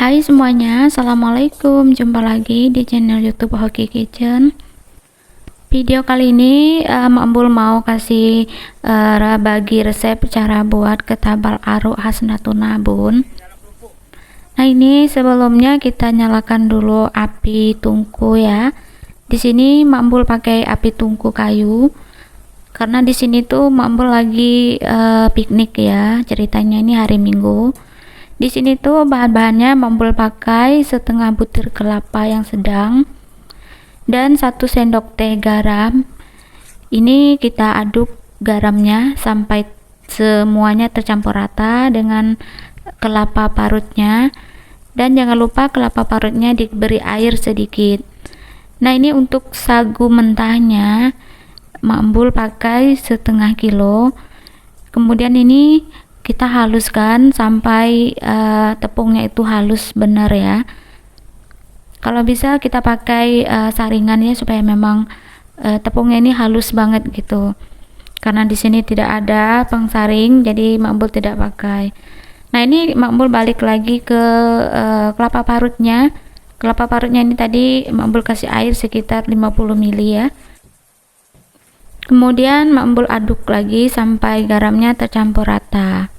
Hai semuanya, assalamualaikum. Jumpa lagi di channel YouTube Hoki Kitchen. Video kali ini Mak Embul mau kasih bagi resep cara buat ketabal aruk khas Natuna, Bun. Nah, ini sebelumnya kita nyalakan dulu api tungku ya. Di sini Mak Embul pakai api tungku kayu. Karena di sini tuh Mak Embul lagi piknik ya. Ceritanya ini hari Minggu. Di sini tuh bahan-bahannya Mak Embul pakai setengah butir kelapa yang sedang dan 1 sendok teh garam. Ini kita aduk garamnya sampai semuanya tercampur rata dengan kelapa parutnya, dan jangan lupa kelapa parutnya diberi air sedikit. Nah, ini untuk sagu mentahnya Mak Embul pakai setengah kilo. Kemudian ini kita haluskan sampai tepungnya itu halus benar ya. Kalau bisa kita pakai saringan ya, supaya memang tepungnya ini halus banget gitu. Karena di sini tidak ada pengsaring, jadi Mak Embul tidak pakai. Nah, ini Mak Embul balik lagi ke kelapa parutnya. Kelapa parutnya ini tadi Mak Embul kasih air sekitar 50 ml ya. Kemudian Mak Embul aduk lagi sampai garamnya tercampur rata.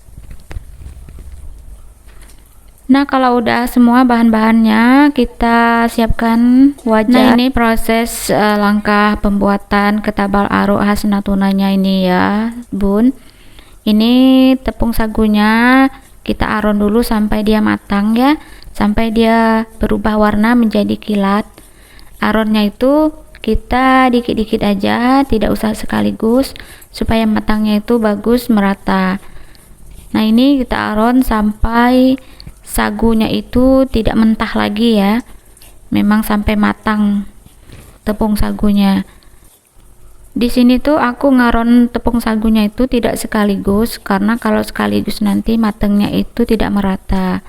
Nah, kalau udah semua bahan-bahannya, kita siapkan wajan. Nah, ini proses langkah pembuatan ketabal aruk khas Natunanya ini ya, Bun. Ini tepung sagunya kita aron dulu sampai dia matang ya, sampai dia berubah warna menjadi kilat. Aronnya itu kita dikit-dikit aja, tidak usah sekaligus, supaya matangnya itu bagus merata. Nah, ini kita aron sampai sagunya itu tidak mentah lagi ya, memang sampai matang tepung sagunya. Di sini tuh aku ngaron tepung sagunya itu tidak sekaligus, karena kalau sekaligus nanti matangnya itu tidak merata.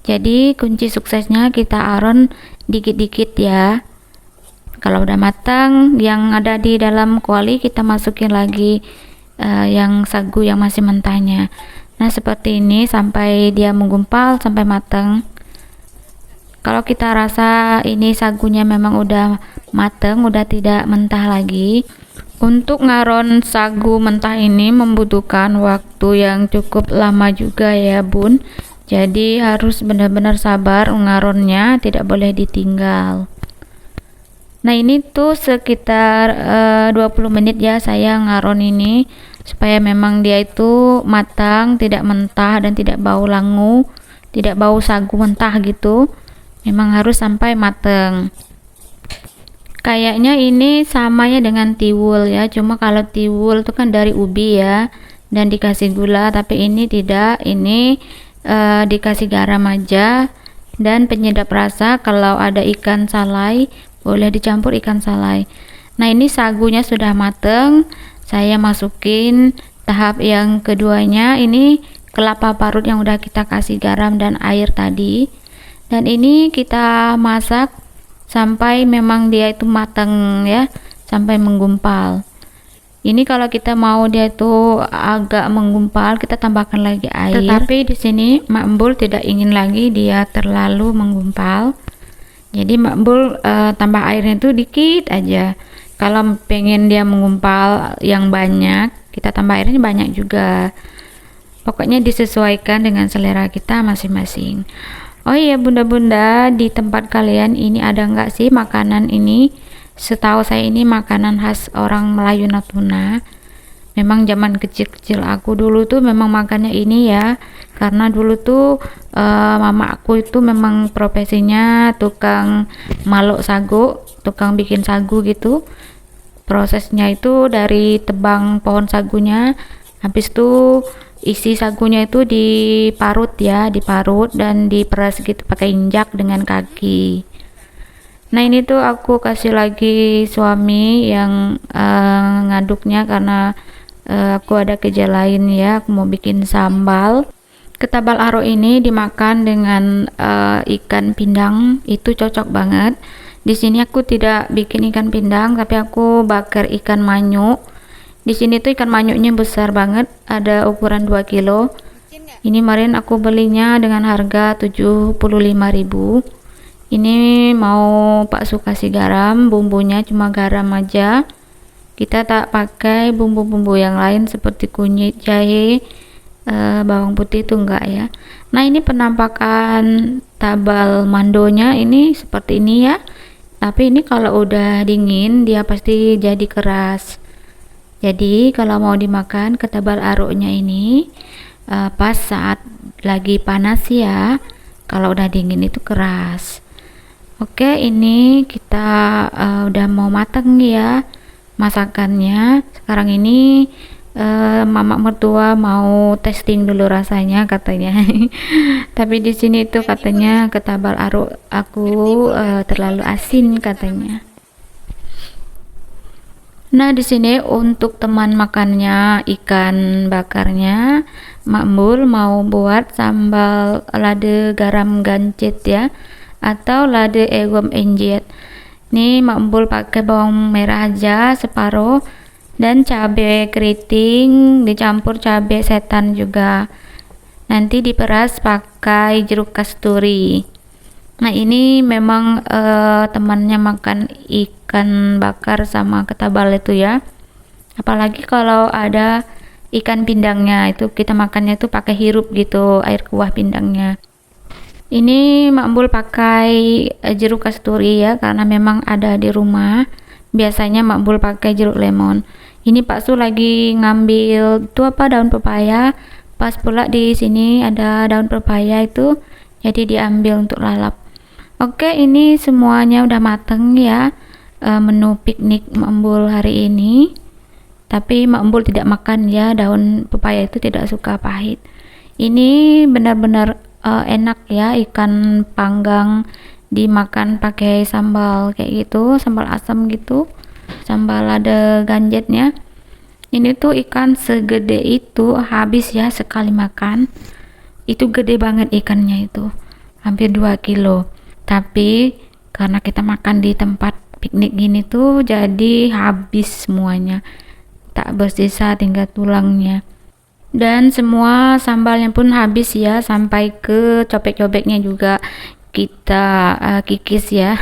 Jadi kunci suksesnya kita aron dikit-dikit ya. Kalau udah matang, yang ada di dalam kuali kita masukin lagi yang sagu yang masih mentahnya. Nah, seperti ini sampai dia menggumpal sampai matang. Kalau kita rasa ini sagunya memang udah matang, udah tidak mentah lagi. Untuk ngaron sagu mentah ini membutuhkan waktu yang cukup lama juga ya, Bun. Jadi harus benar-benar sabar ngaronnya, tidak boleh ditinggal. Nah, ini tuh sekitar 20 menit ya saya ngaron ini, supaya memang dia itu matang, tidak mentah dan tidak bau langu, tidak bau sagu mentah gitu. Memang harus sampai matang. Kayaknya ini sama ya dengan tiwul ya, cuma kalau tiwul itu kan dari ubi ya dan dikasih gula, tapi ini tidak, ini dikasih garam aja dan penyedap rasa. Kalau ada ikan salai boleh dicampur ikan salai. Nah, ini sagunya sudah mateng, saya masukin tahap yang keduanya. Ini kelapa parut yang udah kita kasih garam dan air tadi, dan ini kita masak sampai memang dia itu matang ya, sampai menggumpal. Ini kalau kita mau dia itu agak menggumpal, kita tambahkan lagi air. Tetapi di sini Mak Embul tidak ingin lagi dia terlalu menggumpal. Jadi Mak Embul tambah airnya itu dikit aja. Kalau pengen dia menggumpal yang banyak, kita tambah airnya banyak juga. Pokoknya disesuaikan dengan selera kita masing-masing. Oh iya, bunda-bunda, di tempat kalian ini ada nggak sih makanan ini? Setahu saya ini makanan khas orang Melayu Natuna. Memang zaman kecil-kecil aku dulu tuh memang makannya ini ya, karena dulu tuh mama aku itu memang profesinya tukang maluk sagu, tukang bikin sagu gitu. Prosesnya itu dari tebang pohon sagunya, habis itu isi sagunya itu diparut ya, diparut dan diperas gitu pakai injak dengan kaki. Nah, ini tuh aku kasih lagi suami yang ngaduknya, karena aku ada kerja lain ya, aku mau bikin sambal. Ketabal aruk ini dimakan dengan ikan pindang, itu cocok banget. Di sini aku tidak bikin ikan pindang, tapi aku bakar ikan manyuk. Di sini tuh ikan manyuknya besar banget, ada ukuran 2 kilo. Ini kemarin aku belinya dengan harga 75.000. Ini mau Pak Su kasih garam, bumbunya cuma garam aja. Kita tak pakai bumbu-bumbu yang lain seperti kunyit, jahe, bawang putih itu enggak ya. Nah, ini penampakan tabal mandonya ini seperti ini ya. Tapi ini kalau udah dingin dia pasti jadi keras. Jadi kalau mau dimakan ketabal aruknya ini pas saat lagi panas ya. Kalau udah dingin itu keras. Oke, ini kita udah mau mateng ya masakannya. Sekarang ini mama mertua mau testing dulu rasanya katanya. Tapi di sini tuh katanya ketabal aruk aku terlalu asin katanya. Nah, di sini untuk teman makannya ikan bakarnya, Mak Embul mau buat sambal lade garam gancit ya, atau lade egom enjet. Nih Mak Embul pakai bawang merah aja separuh dan cabai keriting dicampur cabai setan juga. Nanti diperas pakai jeruk kasturi. Nah, ini memang temannya makan ikan bakar sama ketabal itu ya. Apalagi kalau ada ikan pindangnya itu kita makannya tuh pakai hirup gitu air kuah pindangnya. Ini Mak Embul pakai jeruk kasturi ya karena memang ada di rumah. Biasanya Mak Embul pakai jeruk lemon. Ini Pak Su lagi ngambil itu apa daun pepaya. Pas pula di sini ada daun pepaya itu, jadi diambil untuk lalap. Oke, ini semuanya udah mateng ya. Menu piknik Mak Embul hari ini. Tapi Mak Embul tidak makan ya, daun pepaya itu tidak suka pahit. Ini benar-benar enak ya, ikan panggang dimakan pakai sambal kayak gitu, sambal asam gitu, sambal lada ganjetnya. Ini tuh ikan segede itu habis ya sekali makan. Itu gede banget ikannya itu, hampir 2 kilo. Tapi karena kita makan di tempat piknik gini tuh jadi habis semuanya, tak bersisa tinggal tulangnya. Dan semua sambalnya pun habis ya, sampai ke cobek-cobeknya juga kita kikis ya.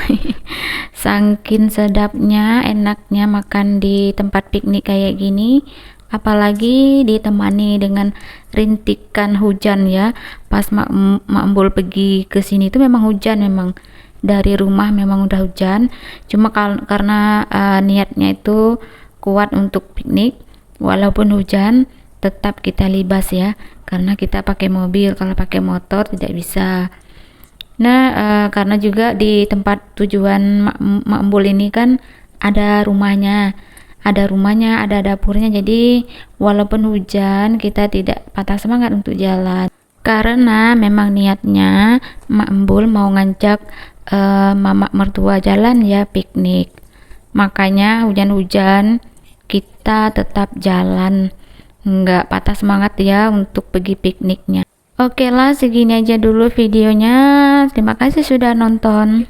Saking sedapnya, enaknya makan di tempat piknik kayak gini, apalagi ditemani dengan rintikan hujan ya. Pas Mak Embul pergi ke sini itu memang hujan, memang dari rumah memang udah hujan. Cuma karena niatnya itu kuat untuk piknik, walaupun hujan tetap kita libas ya, karena kita pakai mobil, kalau pakai motor tidak bisa. Nah, karena juga di tempat tujuan Mak Embul ini kan ada rumahnya, ada dapurnya, jadi walaupun hujan kita tidak patah semangat untuk jalan, karena memang niatnya Mak Embul mau ngajak mama mertua jalan ya, piknik. Makanya hujan-hujan kita tetap jalan, nggak patah semangat ya untuk pergi pikniknya. Oke lah, segini aja dulu videonya. Terima kasih sudah nonton.